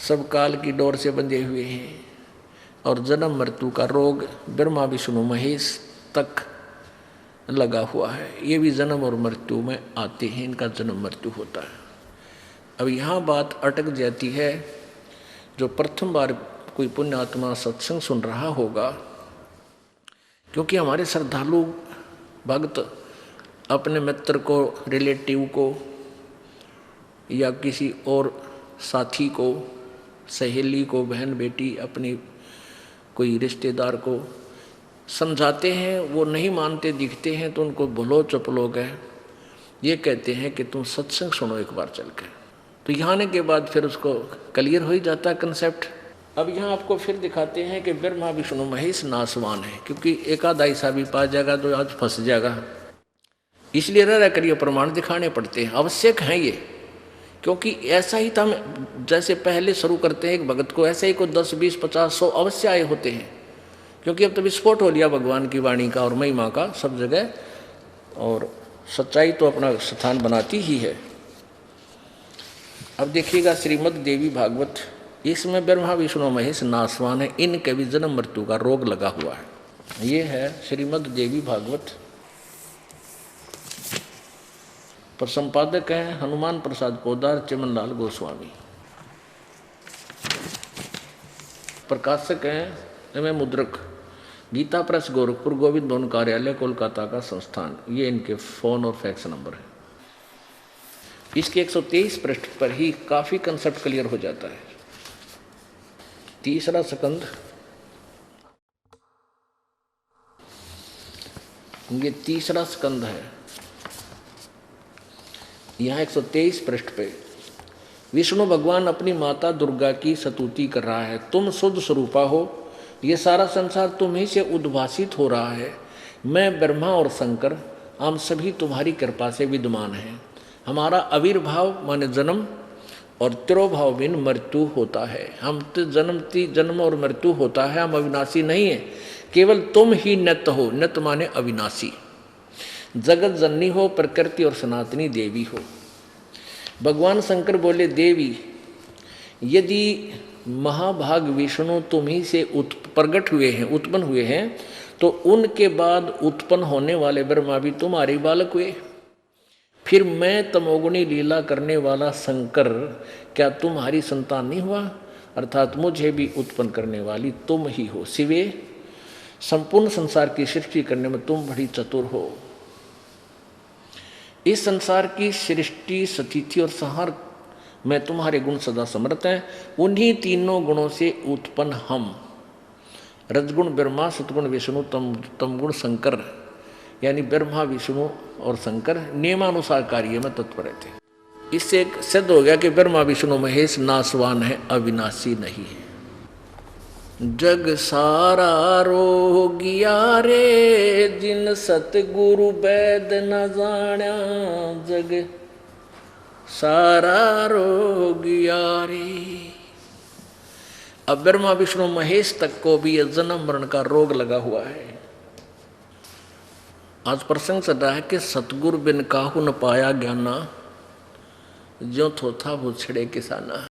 सब काल की डोर से बंधे हुए हैं और जन्म मृत्यु का रोग ब्रह्मा विष्णु महेश तक लगा हुआ है। ये भी जन्म और मृत्यु में आते हैं, इनका जन्म मृत्यु होता है। अब यहाँ बात अटक जाती है, जो प्रथम बार कोई पुण्यात्मा सत्संग सुन रहा होगा, क्योंकि हमारे श्रद्धालु भक्त अपने मित्र को, रिलेटिव को या किसी और साथी को, सहेली को, बहन बेटी, अपनी कोई रिश्तेदार को समझाते हैं, वो नहीं मानते दिखते हैं तो उनको भलो चपलो गए, ये कहते हैं कि तुम सत्संग सुनो एक बार चल के। तो यहाँ आने के बाद फिर उसको क्लियर हो ही जाता है कंसेप्ट। अब यहाँ आपको फिर दिखाते हैं कि ब्रह्मा विष्णु महेश नासवान है, क्योंकि एकाध ऐसा भी पा जाएगा तो आज फंस जाएगा, इसलिए रह करिए प्रमाण दिखाने पड़ते हैं, आवश्यक हैं ये। क्योंकि ऐसा ही था, जैसे पहले शुरू करते हैं एक भगत को, ऐसे ही को 10 20 50 100 अवश्य आए होते हैं, क्योंकि अब तो विस्फोट हो लिया भगवान की वाणी का और महिमा का सब जगह, और सच्चाई तो अपना स्थान बनाती ही है। अब देखिएगा श्रीमद् देवी भागवत, इसमें ब्रह्मा विष्णु महेश नासवान है, इनके भी जन्म मृत्यु का रोग लगा हुआ है। ये है श्रीमद् देवी भागवत, पर संपादक हैं हनुमान प्रसाद पोदार, चिमनलाल गोस्वामी, प्रकाशक हैं एवं मुद्रक गीता प्रेस गोरखपुर, गोविंद भवन कार्यालय कोलकाता का संस्थान। ये इनके फोन और फैक्स नंबर है। इसके 123 पृष्ठ पर ही काफी कंसेप्ट क्लियर हो जाता है। तीसरा स्कंद, ये तीसरा स्कंद है। यहाँ 123 पृष्ठ पे विष्णु भगवान अपनी माता दुर्गा की स्तुति कर रहा है। तुम शुद्ध स्वरूपा हो, ये सारा संसार तुम्ही से उद्भासित हो रहा है। मैं ब्रह्मा और शंकर हम सभी तुम्हारी कृपा से विद्यमान हैं। हमारा आविर्भाव माने जन्म और तिरोभाव बिन मृत्यु होता है। हम तो जन्म और मृत्यु होता है, हम अविनाशी नहीं है। केवल तुम ही नित्य हो, नित्य माने अविनाशी, जगत जननी हो, प्रकृति और सनातनी देवी हो। भगवान शंकर बोले, देवी यदि महाभाग विष्णु तुम ही से प्रकट हुए हैं, उत्पन्न हुए हैं, तो उनके बाद उत्पन्न होने वाले ब्रह्मा भी तुम्हारे बालक हुए। फिर मैं तमोगुणी लीला करने वाला शंकर क्या तुम्हारी संतान नहीं हुआ? अर्थात मुझे भी उत्पन्न करने वाली तुम ही हो। शिवे, संपूर्ण संसार की सृष्टि करने में तुम बड़ी चतुर हो। इस संसार की सृष्टि, स्थिति और संहार में तुम्हारे गुण सदा समर्थ हैं। उन्हीं तीनों गुणों से उत्पन्न हम, रजगुण ब्रह्मा, सतगुण विष्णु, तमगुण शंकर, यानी ब्रह्मा विष्णु और शंकर नियमानुसार कार्य में तत्पर थे। इससे सिद्ध हो गया कि ब्रह्मा विष्णु महेश नासवान है, अविनाशी नहीं है। जग सारा रोगिया रे, जिन सतगुरु वैद न जाण्या। जग सारा रोगिया रे। अब ब्रह्मा विष्णु महेश तक को भी यह जन्म मरण का रोग लगा हुआ है। आज प्रसंग चल रहा है कि सतगुरु बिन काहू न पाया ज्ञाना, ज्यों थोथा भूछड़े किसाना।